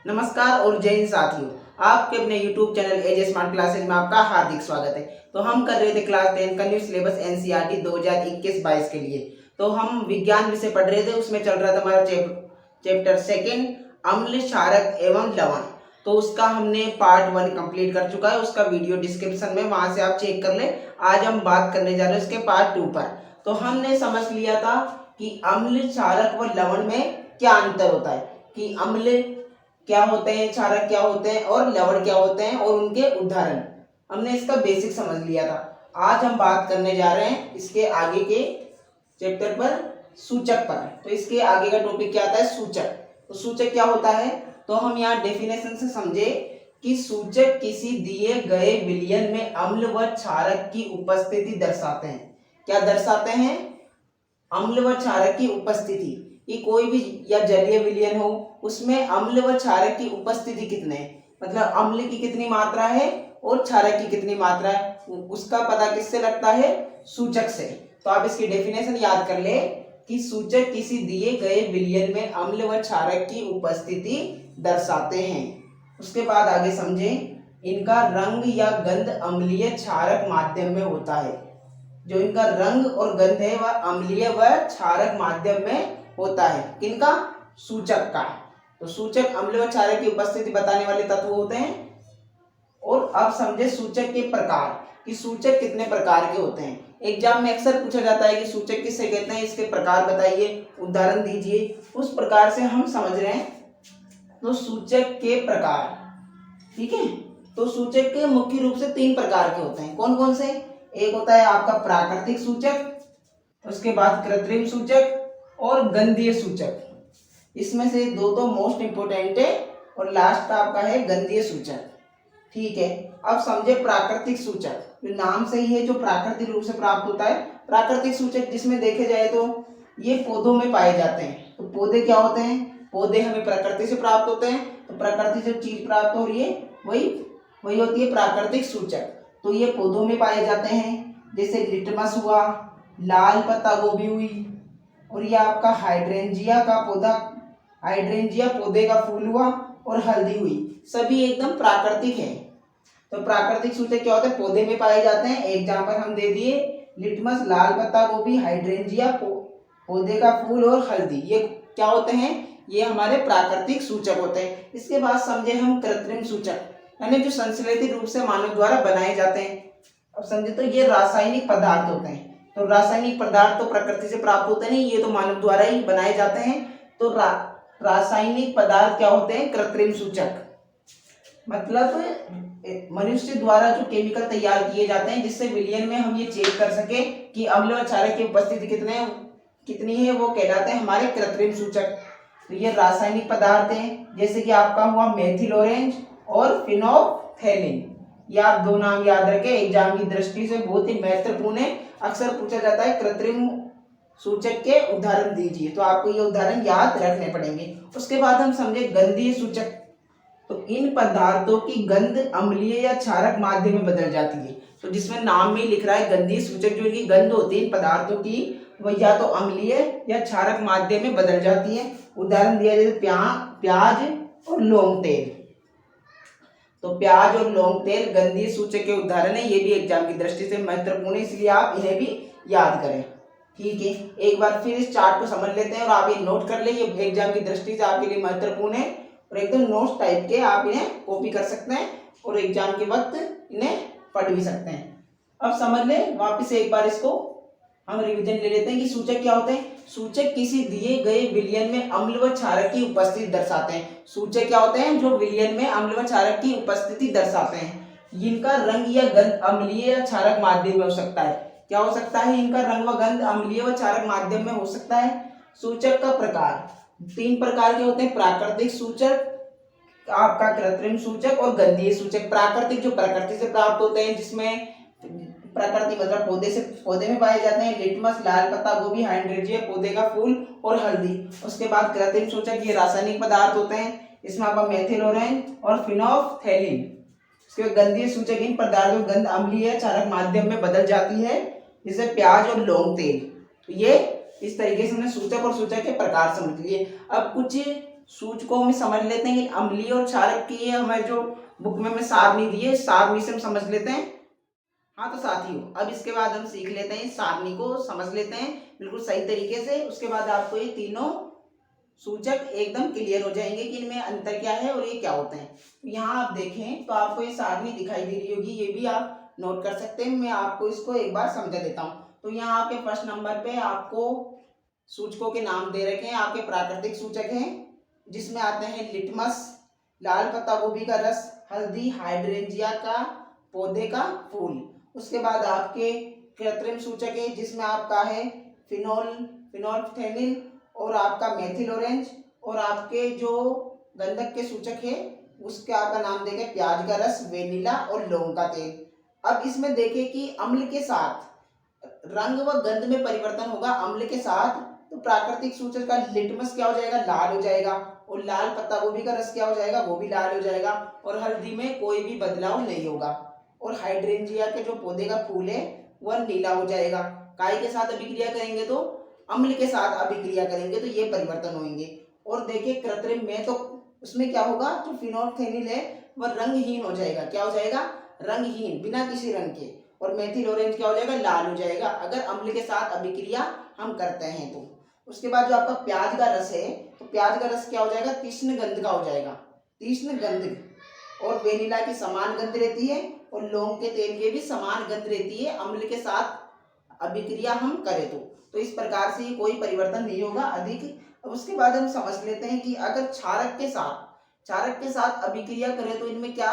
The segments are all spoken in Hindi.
नमस्कार और जय हिंद साथियों। आपके अपने YouTube चैनल एजे स्मार्ट क्लासेज में आपका हार्दिक स्वागत है। तो हम कर रहे थे क्लास 10 का न्यू सिलेबस एनसीईआरटी 2021-22 के लिए। तो हम विज्ञान विषय पढ़ रहे थे, उसमें चल रहा था हमारा चैप्टर सेकेंड, अम्ल क्षारक एवं लवण। तो उसका हमने पार्ट 1 कंप्लीट कर चुका है, उसका वीडियो डिस्क्रिप्शन में, वहां से आप चेक कर ले। आज हम बात करने जा रहे हैं उसके पार्ट 2 पर। तो हमने समझ लिया था कि अम्ल क्षारक व लवण में क्या अंतर होता है, कि अम्ल क्या होते हैं, क्षारक क्या होते हैं और लवण क्या होते हैं और उनके उदाहरण। हमने इसका बेसिक समझ लिया था। आज हम बात करने जा रहे हैं इसके आगे के चैप्टर पर, सूचक पर। तो इसके आगे का टॉपिक क्या आता है, सूचक। तो सूचक क्या होता है, तो हम यहाँ डेफिनेशन से समझे कि सूचक किसी दिए गए विलयन में अम्ल व क्षारक की उपस्थिति दर्शाते हैं। क्या दर्शाते हैं? अम्ल व क्षारक की उपस्थिति। कि कोई भी या जलीय विलयन हो, उसमें अम्ल व क्षारक की उपस्थिति कितने है, मतलब अम्ल की कितनी मात्रा है और क्षारक की कितनी मात्रा है, उसका पता किससे लगता है? सूचक से। तो आप इसकी डेफिनेशन याद कर ले कि सूचक किसी दिए गए विलयन में अम्ल व क्षारक की उपस्थिति दर्शाते हैं। उसके बाद आगे समझे, इनका रंग या गंध अम्लीय क्षारक माध्यम में होता है। जो इनका रंग और गंध है वह अम्लीय व क्षारक माध्यम में होता है। किनका? सूचक का। तो सूचक अम्ल व क्षारक की उपस्थिति बताने वाले तत्व होते हैं। और अब समझे सूचक के प्रकार, कि सूचक कितने प्रकार के होते हैं। एग्जाम में अक्सर पूछा जाता है कि सूचक किससे कहते हैं, इसके प्रकार बताइए, उदाहरण दीजिए। उस प्रकार से हम समझ रहे हैं। तो सूचक के प्रकार, ठीक है। तो सूचक के मुख्य रूप से 3 प्रकार के होते हैं। कौन कौन से? एक होता है आपका प्राकृतिक सूचक, उसके बाद कृत्रिम सूचक और गंधीय सूचक। इसमें से 2 तो मोस्ट इंपोर्टेंट है और लास्ट का आपका है गंधीय सूचक, ठीक है। अब समझे प्राकृतिक सूचक, जो नाम से ही है, जो प्राकृतिक रूप से प्राप्त होता है। प्राकृतिक सूचक जिसमें देखे जाए तो ये पौधों में पाए जाते हैं। तो पौधे क्या होते हैं? पौधे हमें प्रकृति से प्राप्त होते हैं। तो प्रकृति से चीज प्राप्त हो रही है, वही होती है प्राकृतिक सूचक। तो ये पौधों में पाए जाते हैं, जैसे लिटमस हुआ, लाल पत्ता गोभी हुई, और ये आपका हाइड्रेंजिया का पौधा, हाइड्रेंजिया पौधे का फूल हुआ, और हल्दी हुई। सभी एकदम प्राकृतिक है। तो प्राकृतिक सूचक क्या होते हैं? पौधे में पाए जाते हैं। एग्जाम्पल हम दे दिए, लिटमस, लाल पत्ता गोभी, हाइड्रेंजिया पौधे का फूल और हल्दी। ये क्या होते हैं? ये हमारे प्राकृतिक सूचक होते हैं। इसके बाद समझे हम कृत्रिम सूचक, यानी जो संश्लेषित रूप से मानव द्वारा बनाए जाते हैं। अब समझे तो ये रासायनिक पदार्थ होते हैं। तो रासायनिक पदार्थ तो प्रकृति से प्राप्त होते नहीं, ये तो मानव द्वारा ही बनाए जाते हैं। तो रासायनिक पदार्थ क्या होते हैं? कृत्रिम सूचक। मतलब मनुष्य द्वारा जो केमिकल तैयार किए जाते हैं, जिससे विलयन में हम ये चेक कर सके कि अम्ल व क्षारक की उपस्थिति कितनी है, वो कहलाते हैं हमारे कृत्रिम सूचक। तो ये रासायनिक पदार्थ हैं, जैसे कि आपका हुआ मेथिल ऑरेंज और फिनोल्फथेलिन। ये आप 2 नाम याद रखें, एग्जाम की दृष्टि से बहुत ही महत्वपूर्ण है। अक्सर पूछा जाता है कृत्रिम सूचक के उदाहरण दीजिए, तो आपको ये उदाहरण याद रखने पड़ेंगे। उसके बाद हम समझे गंधीय सूचक। तो इन पदार्थों की गंध अम्लीय या क्षारक माध्यम में बदल जाती है। तो जिसमें नाम में ही लिख रहा है गंधीय सूचक, जो इनकी गंध होती है इन पदार्थों की, वह या तो अम्लीय या क्षारक माध्यम में बदल जाती है। उदाहरण दिया जैसे प्याज और लौंग तेल। तो प्याज और लौंग तेल गंधीय सूचक के उदाहरण है। ये भी एग्जाम की दृष्टि से महत्वपूर्ण है, इसलिए आप इन्हें भी याद करें, ठीक है। एक बार फिर इस चार्ट को समझ लेते हैं और आप ये नोट कर ले, ये एग्जाम की दृष्टि से आपके लिए महत्वपूर्ण है और एकदम नोट्स टाइप के, आप इन्हें कॉपी कर सकते हैं और एग्जाम के वक्त इन्हें पढ़ भी सकते हैं। अब समझ ले वापस एक बार, इसको हम रिवीजन ले लेते हैं कि सूचक क्या होते हैं। सूचक किसी दिए गए विलयन में अम्ल व क्षारक की उपस्थिति दर्शाते हैं। सूचक क्या होते हैं? जो विलयन में अम्ल व क्षारक की उपस्थिति दर्शाते हैं। इनका रंग या गंध अम्लीय या क्षारक माध्यम में हो सकता है। क्या हो सकता है? इनका रंग व गंध अम्लीय व क्षारक माध्यम में हो सकता है। सूचक का प्रकार 3 प्रकार के होते हैं, प्राकृतिक सूचक, आपका कृत्रिम सूचक और गंधीय सूचक। प्राकृतिक जो प्रकृति से प्राप्त होते हैं, जिसमें प्रकृति मतलब पौधे में पाए जाते हैं, लिटमस, लाल पत्ता गोभी, हाइड्रेंजिया पौधे का फूल और हल्दी। उसके बाद कृत्रिम सूचक, ये रासायनिक पदार्थ होते हैं, इसमें आपका मेथिल ऑरेंज और फिनोल्फथेलिन। उसके बाद गंधीय सूचक, इन पदार्थों की गंध अम्लीय या क्षारक माध्यम में बदल जाती है, जैसे प्याज और लौंग तेल। तो ये इस तरीके से हमने सूचक और सूचक के प्रकार समझ लिए। अब कुछ सूचकों में समझ लेते हैं कि अम्लीय और क्षारक की ये हमारे जो बुक में सारणी दी है, सारणी से हम समझ लेते हैं। हाँ तो साथियों, अब इसके बाद हम सीख लेते हैं, सारणी को समझ लेते हैं बिल्कुल सही तरीके से। उसके बाद आपको ये तीनों सूचक एकदम क्लियर हो जाएंगे कि इनमें अंतर क्या है और ये क्या होते हैं। यहाँ आप देखें तो आपको ये सारणी दिखाई दे रही होगी, ये भी आप नोट कर सकते हैं। मैं आपको इसको एक बार समझा देता हूँ। तो यहाँ आपके फर्स्ट नंबर पे आपको सूचकों के नाम दे रखे हैं। आपके प्राकृतिक सूचक हैं जिसमें आते हैं लिटमस, लाल पत्ता गोभी का रस, हल्दी, हाइड्रेंजिया का पौधे का फूल। उसके बाद आपके कृत्रिम सूचक है जिसमें आपका है फिनोल्फथेनिल और आपका मेथिल ऑरेंज। और आपके जो गंधक के सूचक है उसके आपका नाम देखें प्याज का रस, वेनिला और लौंग का तेल। अब इसमें देखें कि अम्ल के साथ रंग व गंध में परिवर्तन होगा। अम्ल के साथ तो प्राकृतिक सूचक का लिटमस क्या हो जाएगा, लाल हो जाएगा। और लाल पत्ता गोभी का रस क्या हो जाएगा, वो भी लाल हो जाएगा। और हल्दी में कोई भी बदलाव नहीं होगा। और हाइड्रेंजिया के जो पौधे का फूल है वह नीला हो जाएगा। काय के साथ अभिक्रिया करेंगे तो अम्ल के साथ अभिक्रिया करेंगे तो ये परिवर्तन होंगे। और देखिए कृत्रिम में तो उसमें क्या होगा, जो फिनोल्फथेनिल है वह रंगहीन हो जाएगा। क्या हो जाएगा, रंगहीन, बिना किसी रंग के। और मेथिल ऑरेंज क्या हो जाएगा, लाल हो जाएगा अगर अम्ल के साथ अभिक्रिया हम करते हैं तो। उसके बाद जो आपका प्याज का रस है तो प्याज का रस क्या हो जाएगा, तीक्ष्ण गंध का हो जाएगा, तीक्ष्ण गंध। और वेनिला की समान गंध रहती है और लौंग के तेल की भी समान गंध रहती है अम्ल के साथ अभिक्रिया हम करें तो इस प्रकार से कोई परिवर्तन नहीं होगा अधिक। अब उसके बाद हम समझ लेते हैं कि अगर क्षारक के साथ अभिक्रिया करें तो इनमें क्या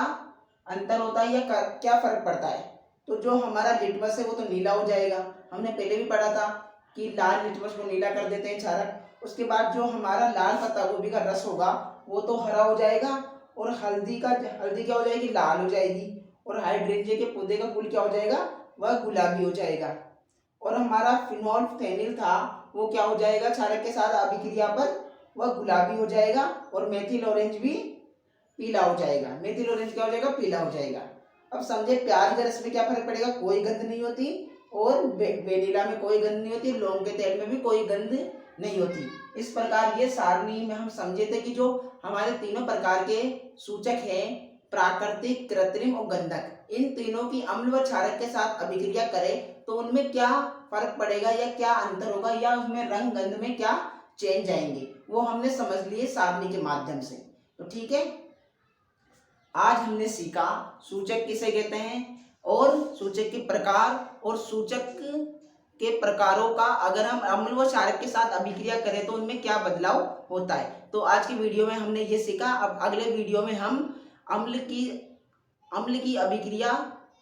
अंतर होता है या क्या फर्क पड़ता है। तो जो हमारा लिटमस है वो तो नीला हो जाएगा, हमने पहले भी पढ़ा था कि लाल लिटमस को नीला कर देते हैं क्षारक। उसके बाद जो हमारा लाल पत्ता गोभी का रस होगा वो तो हरा हो जाएगा। और हल्दी क्या हो जाएगी, लाल हो जाएगी। और हाइड्रेंजिया के पौधे का फूल क्या हो जाएगा, वह गुलाबी हो जाएगा। और हमारा फिनोल्फथेनिल था वो क्या हो जाएगा, क्षारक के साथ अभिक्रिया पर वह गुलाबी हो जाएगा। और मेथिल ऑरेंज भी पीला हो जाएगा, मेथिल ऑरेंज क्या हो जाएगा, पीला हो जाएगा। अब समझे प्याज के रस में क्या फर्क पड़ेगा, कोई गंध नहीं होती। और वेनिला में कोई गंध नहीं होती, लौंग के तेल में भी कोई गंध नहीं होती। इस प्रकार ये सारणी में हम समझे थे कि जो हमारे तीनों प्रकार के सूचक हैं, प्राकृतिक, कृत्रिम और गंधक, इन तीनों की अम्ल व क्षारक के साथ अभिक्रिया करें तो उनमें क्या फर्क पड़ेगा या क्या अंतर होगा या उसमें रंग गंध में क्या चेंज आएंगे, वो हमने समझ लिए सारणी के माध्यम से। तो ठीक है, आज हमने सीखा सूचक किसे कहते हैं और सूचक के प्रकार और सूचक के प्रकारों का अगर हम अम्ल व क्षारक के साथ अभिक्रिया करें तो उनमें क्या बदलाव होता है। तो आज की वीडियो में हमने ये सीखा। अब अगले वीडियो में हम अम्ल की अभिक्रिया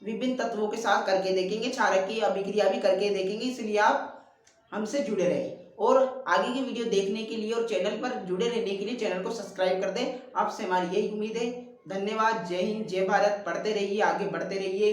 विभिन्न तत्वों के साथ करके देखेंगे, क्षारक की अभिक्रिया भी करके देखेंगे। इसलिए आप हमसे जुड़े रहें और आगे की वीडियो देखने के लिए और चैनल पर जुड़े रहने के लिए चैनल को सब्सक्राइब कर दें। आपसे हमारी यही उम्मीद है। धन्यवाद। जय हिंद, जय भारत। पढ़ते रहिए, आगे बढ़ते रहिए।